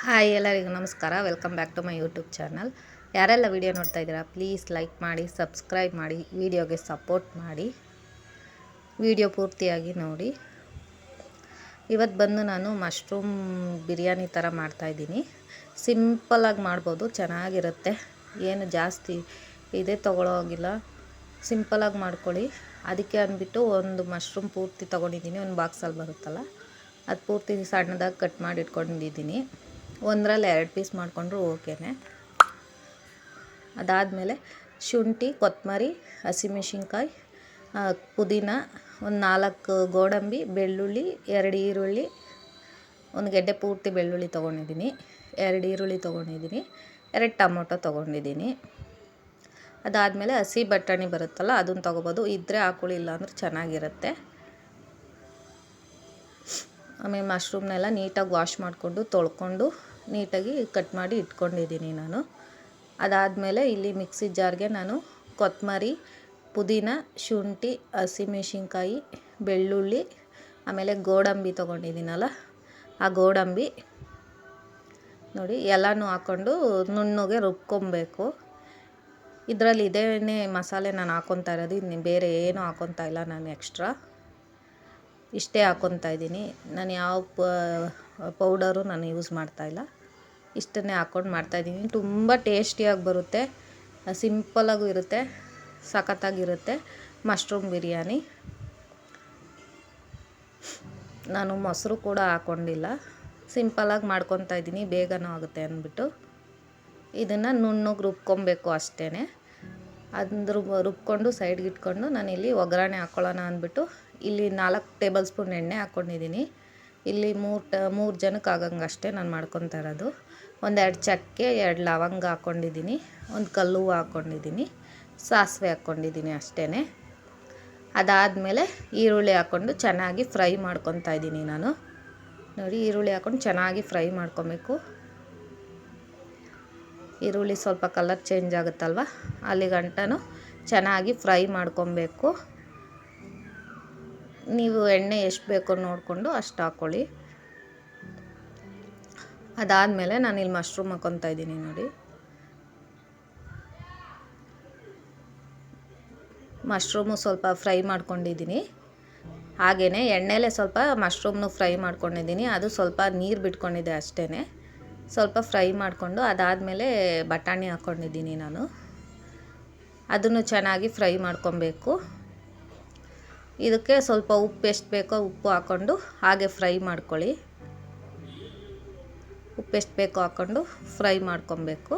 Hi ಎಲ್ಲರಿಗೂ ನಮಸ್ಕಾರ. Welcome back to my YouTube channel. ಯಾರೆಲ್ಲ ವಿಡಿಯೋ ನೋಡ್ತಾ ಇದ್ದೀರಾ ಪ್ಲೀಸ್ ಲೈಕ್ ಮಾಡಿ, ಸಬ್ಸ್ಕ್ರೈಬ್ ಮಾಡಿ, ವಿಡಿಯೋಗೆ ಸಪೋರ್ಟ್ ಮಾಡಿ, ವಿಡಿಯೋ ಪೂರ್ತಿಯಾಗಿ ನೋಡಿ. ಇವತ್ತು ಬಂದು ನಾನು ಮಶ್ರೂಮ್ ಬಿರಿಯಾನಿ ಥರ ಮಾಡ್ತಾಯಿದ್ದೀನಿ. ಸಿಂಪಲ್ಲಾಗಿ ಮಾಡ್ಬೋದು, ಚೆನ್ನಾಗಿರುತ್ತೆ. ಏನು ಜಾಸ್ತಿ ಇದೇ ತೊಗೊಳೋಗಿಲ್ಲ, ಸಿಂಪಲ್ಲಾಗಿ ಮಾಡ್ಕೊಳ್ಳಿ. ಅದಕ್ಕೆ ಅಂದ್ಬಿಟ್ಟು ಒಂದು ಮಶ್ರೂಮ್ ಪೂರ್ತಿ ತೊಗೊಂಡಿದ್ದೀನಿ. ಒಂದು ಬಾಕ್ಸಲ್ಲಿ ಬರುತ್ತಲ್ಲ, ಅದು ಪೂರ್ತಿ ಸಣ್ಣದಾಗಿ ಕಟ್ ಮಾಡಿ ಇಟ್ಕೊಂಡಿದ್ದೀನಿ. ಒಂದರಲ್ಲಿ 2 ಪೀಸ್ ಮಾಡಿಕೊಂಡ್ರು ಓಕೆನೆ. ಅದಾದಮೇಲೆ ಶುಂಠಿ, ಕೊತ್ತಂಬರಿ, ಹಸಿಮೆಣ್ಸಿನ್ಕಾಯಿ, ಪುದೀನ, ಒಂದು 4 ಗೋಡಂಬಿ, ಬೆಳ್ಳುಳ್ಳಿ, 2 ಈರುಳ್ಳಿ, ಒಂದು ಗೆಡ್ಡೆ ಪೂರ್ತಿ ಬೆಳ್ಳುಳ್ಳಿ ತೊಗೊಂಡಿದ್ದೀನಿ, 2 ಈರುಳ್ಳಿ ತೊಗೊಂಡಿದ್ದೀನಿ, 2 ಟೊಮೊಟೊ ತೊಗೊಂಡಿದ್ದೀನಿ. ಅದಾದಮೇಲೆ ಹಸಿ ಬಟಾಣಿ ಬರುತ್ತಲ್ಲ, ಅದನ್ನು ತೊಗೋಬೋದು. ಇದ್ದರೆ ಹಾಕೊಳ್ಳಿ, ಇಲ್ಲ ಅಂದ್ರೆ ಚೆನ್ನಾಗಿರುತ್ತೆ. ಆಮೇಲೆ ಮಶ್ರೂಮ್ನೆಲ್ಲ ನೀಟಾಗಿ ವಾಶ್ ಮಾಡಿಕೊಂಡು ತೊಳ್ಕೊಂಡು ನೀಟಾಗಿ ಕಟ್ ಮಾಡಿ ಇಟ್ಕೊಂಡಿದ್ದೀನಿ ನಾನು. ಅದಾದಮೇಲೆ ಇಲ್ಲಿ ಮಿಕ್ಸಿ ಜಾರ್ಗೆ ನಾನು ಕೊತ್ತಂಬರಿ, ಪುದೀನ, ಶುಂಠಿ, ಹಸಿಮೆಣ್ಸಿನ್ಕಾಯಿ, ಬೆಳ್ಳುಳ್ಳಿ, ಆಮೇಲೆ ಗೋಡಂಬಿ ತೊಗೊಂಡಿದ್ದೀನಲ್ಲ, ಆ ಗೋಡಂಬಿ ನೋಡಿ ಎಲ್ಲನೂ ಹಾಕ್ಕೊಂಡು ನುಣ್ಣಗೆ ರುಬ್ಕೊಬೇಕು. ಇದರಲ್ಲಿ ಇದೇನೇ ಮಸಾಲೆ ನಾನು ಹಾಕ್ಕೊತಾ ಇರೋದು, ಇನ್ನು ಬೇರೆ ಏನೂ ಹಾಕ್ಕೊತಾ ಇಲ್ಲ ನಾನು ಎಕ್ಸ್ಟ್ರಾ. ಇಷ್ಟೇ ಹಾಕ್ಕೊತಾ ಇದ್ದೀನಿ. ನಾನು ಯಾವ ಪೌಡರು ನಾನು ಯೂಸ್ ಮಾಡ್ತಾಯಿಲ್ಲ, ಇಷ್ಟನ್ನೇ ಹಾಕ್ಕೊಂಡು ಮಾಡ್ತಾಯಿದ್ದೀನಿ. ತುಂಬ ಟೇಸ್ಟಿಯಾಗಿ ಬರುತ್ತೆ, ಸಿಂಪಲ್ಲಾಗೂ ಇರುತ್ತೆ, ಸಖತ್ತಾಗಿರುತ್ತೆ ಮಶ್ರೂಮ್ ಬಿರಿಯಾನಿ. ನಾನು ಮೊಸರು ಕೂಡ ಹಾಕ್ಕೊಂಡಿಲ್ಲ, ಸಿಂಪಲ್ಲಾಗಿ ಮಾಡ್ಕೊತಾ ಇದ್ದೀನಿ, ಬೇಗನೂ ಆಗುತ್ತೆ ಅಂದ್ಬಿಟ್ಟು. ಇದನ್ನು ನುಣ್ಣಗೆ ರುಬ್ಕೊಬೇಕು ಅಷ್ಟೇ. ಅಂದ್ರ ರುಬ್ಕೊಂಡು ಸೈಡ್ಗೆ ಇಟ್ಕೊಂಡು ನಾನಿಲ್ಲಿ ಒಗ್ಗರಣೆ ಹಾಕ್ಕೊಳ್ಳೋಣ ಅಂದ್ಬಿಟ್ಟು ಇಲ್ಲಿ 4 ಟೇಬಲ್ ಸ್ಪೂನ್ ಎಣ್ಣೆ ಹಾಕ್ಕೊಂಡಿದ್ದೀನಿ. ಇಲ್ಲಿ 3 ಜನಕ್ಕೆ ಆಗಂಗೆ ಅಷ್ಟೇ ನಾನು ಮಾಡ್ಕೊತಾ ಇರೋದು. 1-2 ಚಕ್ಕೆ, 2 ಲವಂಗ ಹಾಕ್ಕೊಂಡಿದ್ದೀನಿ, ಒಂದು ಕಲ್ಲು ಹೂವು ಹಾಕ್ಕೊಂಡಿದ್ದೀನಿ, ಸಾಸಿವೆ ಹಾಕ್ಕೊಂಡಿದ್ದೀನಿ ಅಷ್ಟೇ. ಅದಾದಮೇಲೆ ಈರುಳ್ಳಿ ಹಾಕ್ಕೊಂಡು ಚೆನ್ನಾಗಿ ಫ್ರೈ ಮಾಡ್ಕೊತಾ ಇದ್ದೀನಿ ನಾನು. ನೋಡಿ, ಈರುಳ್ಳಿ ಹಾಕ್ಕೊಂಡು ಚೆನ್ನಾಗಿ ಫ್ರೈ ಮಾಡ್ಕೊಬೇಕು. ಈರುಳ್ಳಿ ಸ್ವಲ್ಪ ಕಲರ್ ಚೇಂಜ್ ಆಗುತ್ತಲ್ವ, ಅಲ್ಲಿಗಂಟನೂ ಚೆನ್ನಾಗಿ ಫ್ರೈ ಮಾಡ್ಕೊಬೇಕು. ನೀವು ಎಣ್ಣೆ ಎಷ್ಟು ಬೇಕೋ ನೋಡಿಕೊಂಡು ಅಷ್ಟು ಹಾಕ್ಕೊಳ್ಳಿ. ಅದಾದಮೇಲೆ ನಾನಿಲ್ಲಿ ಮಶ್ರೂಮ್ ಹಾಕ್ಕೊತಾ ಇದ್ದೀನಿ ನೋಡಿ. ಮಶ್ರೂಮು ಸ್ವಲ್ಪ ಫ್ರೈ ಮಾಡ್ಕೊಂಡಿದ್ದೀನಿ. ಹಾಗೆಯೇ ಎಣ್ಣೆಲೇ ಸ್ವಲ್ಪ ಮಶ್ರೂಮ್ನು ಫ್ರೈ ಮಾಡ್ಕೊಂಡಿದ್ದೀನಿ. ಅದು ಸ್ವಲ್ಪ ನೀರು ಬಿಟ್ಕೊಂಡಿದೆ ಅಷ್ಟೇ. ಸ್ವಲ್ಪ ಫ್ರೈ ಮಾಡಿಕೊಂಡು ಅದಾದಮೇಲೆ ಬಟಾಣಿ ಹಾಕ್ಕೊಂಡಿದ್ದೀನಿ ನಾನು. ಅದನ್ನು ಚೆನ್ನಾಗಿ ಫ್ರೈ ಮಾಡ್ಕೊಬೇಕು. ಇದಕ್ಕೆ ಸ್ವಲ್ಪ ಉಪ್ಪು ಎಷ್ಟು ಬೇಕೋ ಉಪ್ಪು ಹಾಕ್ಕೊಂಡು ಹಾಗೆ ಫ್ರೈ ಮಾಡ್ಕೊಳ್ಳಿ. ಉಪ್ಪು ಎಷ್ಟು ಬೇಕೋ ಹಾಕ್ಕೊಂಡು ಫ್ರೈ ಮಾಡ್ಕೊಬೇಕು.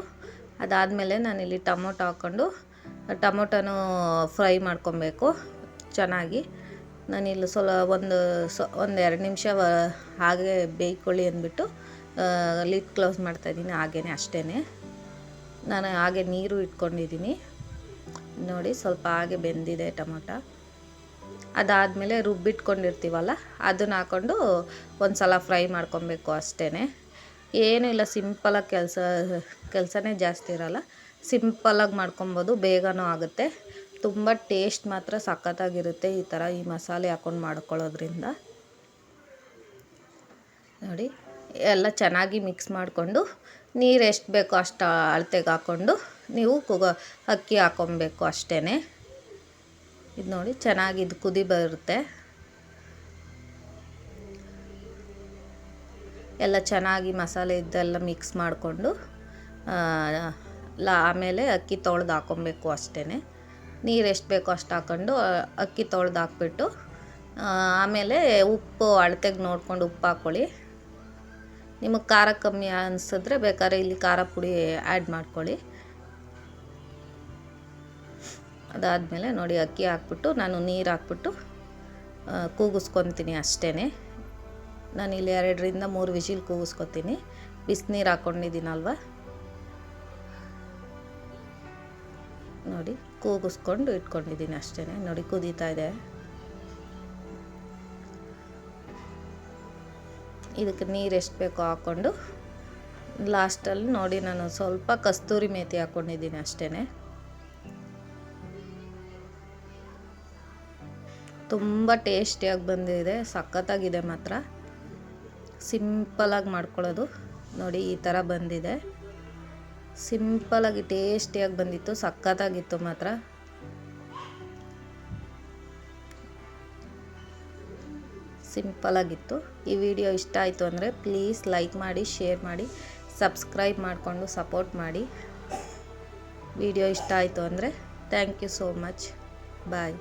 ಅದಾದಮೇಲೆ ನಾನಿಲ್ಲಿ ಟೊಮೊಟೊ ಹಾಕ್ಕೊಂಡು ಟೊಮೊಟೊನೂ ಫ್ರೈ ಮಾಡ್ಕೊಬೇಕು ಚೆನ್ನಾಗಿ. ನಾನಿಲ್ಲಿ ಒಂದು 2 ನಿಮಿಷ ಹಾಗೆ ಬೇಯ್ಕೊಳ್ಳಿ ಅಂದ್ಬಿಟ್ಟು ಲಿಡ್ ಕ್ಲೋಸ್ ಮಾಡ್ತಾಯಿದ್ದೀನಿ. ಹಾಗೇ ಅಷ್ಟೇ, ನಾನು ಹಾಗೆ ನೀರು ಇಟ್ಕೊಂಡಿದ್ದೀನಿ ನೋಡಿ. ಸ್ವಲ್ಪ ಹಾಗೆ ಬೆಂದಿದೆ ಟೊಮೊಟೊ. ಅದಾದಮೇಲೆ ರುಬ್ಬಿಟ್ಕೊಂಡಿರ್ತೀವಲ್ಲ, ಅದನ್ನು ಹಾಕ್ಕೊಂಡು ಒಂದು ಸಲ ಫ್ರೈ ಮಾಡ್ಕೊಬೇಕು ಅಷ್ಟೇ. ಏನೂ ಇಲ್ಲ, ಸಿಂಪಲಾಗಿ ಕೆಲಸನೇ ಜಾಸ್ತಿ ಇರೋಲ್ಲ, ಸಿಂಪಲ್ಲಾಗಿ ಮಾಡ್ಕೊಬೋದು, ಬೇಗನೂ ಆಗುತ್ತೆ. ತುಂಬ ಟೇಸ್ಟ್ ಮಾತ್ರ ಸಖತ್ತಾಗಿರುತ್ತೆ ಈ ಥರ ಈ ಮಸಾಲೆ ಹಾಕ್ಕೊಂಡು ಮಾಡ್ಕೊಳ್ಳೋದ್ರಿಂದ. ನೋಡಿ, ಎಲ್ಲ ಚೆನ್ನಾಗಿ ಮಿಕ್ಸ್ ಮಾಡಿಕೊಂಡು ನೀರು ಎಷ್ಟು ಬೇಕೋ ಅಷ್ಟು ಅಳತೆಗೆ ಹಾಕ್ಕೊಂಡು ನೀವು ಅಕ್ಕಿ ಹಾಕ್ಕೊಬೇಕು ಅಷ್ಟೇ. ಇದು ನೋಡಿ, ಚೆನ್ನಾಗಿ ಇದು ಕುದಿ ಬರುತ್ತೆ. ಎಲ್ಲ ಚೆನ್ನಾಗಿ ಮಸಾಲೆ ಇದ್ದೆಲ್ಲ ಮಿಕ್ಸ್ ಮಾಡಿಕೊಂಡು ಆಮೇಲೆ ಅಕ್ಕಿ ತೊಳೆದು ಹಾಕ್ಕೊಬೇಕು ಅಷ್ಟೇ. ನೀರು ಎಷ್ಟು ಬೇಕೋ ಅಷ್ಟು ಹಾಕ್ಕೊಂಡು ಅಕ್ಕಿ ತೊಳೆದು ಹಾಕ್ಬಿಟ್ಟು ಆಮೇಲೆ ಉಪ್ಪು ಅಳತೆಗೆ ನೋಡ್ಕೊಂಡು ಉಪ್ಪು ಹಾಕ್ಕೊಳ್ಳಿ. ನಿಮಗೆ ಖಾರ ಕಮ್ಮಿ ಅನಿಸಿದ್ರೆ ಬೇಕಾದ್ರೆ ಇಲ್ಲಿ ಖಾರ ಪುಡಿ ಆ್ಯಡ್ ಮಾಡ್ಕೊಳ್ಳಿ. ಅದಾದಮೇಲೆ ನೋಡಿ, ಅಕ್ಕಿ ಹಾಕ್ಬಿಟ್ಟು ನಾನು ನೀರು ಹಾಕ್ಬಿಟ್ಟು ಕೂಗಿಸ್ಕೊತೀನಿ ಅಷ್ಟೇ. ನಾನಿಲ್ಲಿ 2ರಿಂದ 3 ವಿಜಿಲ್ ಕೂಗಿಸ್ಕೊತೀನಿ. ಬಿಸಿನೀರು ಹಾಕ್ಕೊಂಡಿದ್ದೀನಲ್ವ, ನೋಡಿ ಕೂಗಿಸ್ಕೊಂಡು ಇಟ್ಕೊಂಡಿದ್ದೀನಿ ಅಷ್ಟೇ. ನೋಡಿ, ಕುದೀತಾ ಇದೆ. ಇದಕ್ಕೆ ನೀರು ಎಷ್ಟು ಬೇಕೋ ಹಾಕ್ಕೊಂಡು ಲಾಸ್ಟಲ್ಲಿ ನೋಡಿ ನಾನು ಸ್ವಲ್ಪ ಕಸ್ತೂರಿ ಮೇಥಿ ಹಾಕ್ಕೊಂಡಿದ್ದೀನಿ ಅಷ್ಟೇ. ತುಂಬ ಟೇಸ್ಟಿಯಾಗಿ ಬಂದಿದೆ, ಸಖತ್ತಾಗಿದೆ ಮಾತ್ರ. ಸಿಂಪಲಾಗಿ ಮಾಡ್ಕೊಳ್ಳೋದು, ನೋಡಿ ಈ ಥರ ಬಂದಿದೆ. ಸಿಂಪಲಾಗಿ ಟೇಸ್ಟಿಯಾಗಿ ಬಂದಿತ್ತು, ಸಖತ್ತಾಗಿತ್ತು ಮಾತ್ರ. ಸಿಂಪಲಾಗಿತ್ತು. ಈ ವಿಡಿಯೋ ಇಷ್ಟ ಆಯಿತು ಅಂದರೆ ಪ್ಲೀಸ್ ಲೈಕ್ ಮಾಡಿ, ಶೇರ್ ಮಾಡಿ, ಸಬ್ಸ್ಕ್ರೈಬ್ ಮಾಡಿಕೊಂಡು ಸಪೋರ್ಟ್ ಮಾಡಿ. ವಿಡಿಯೋ ಇಷ್ಟ ಆಯಿತು ಅಂದರೆ thank you so much. Bye.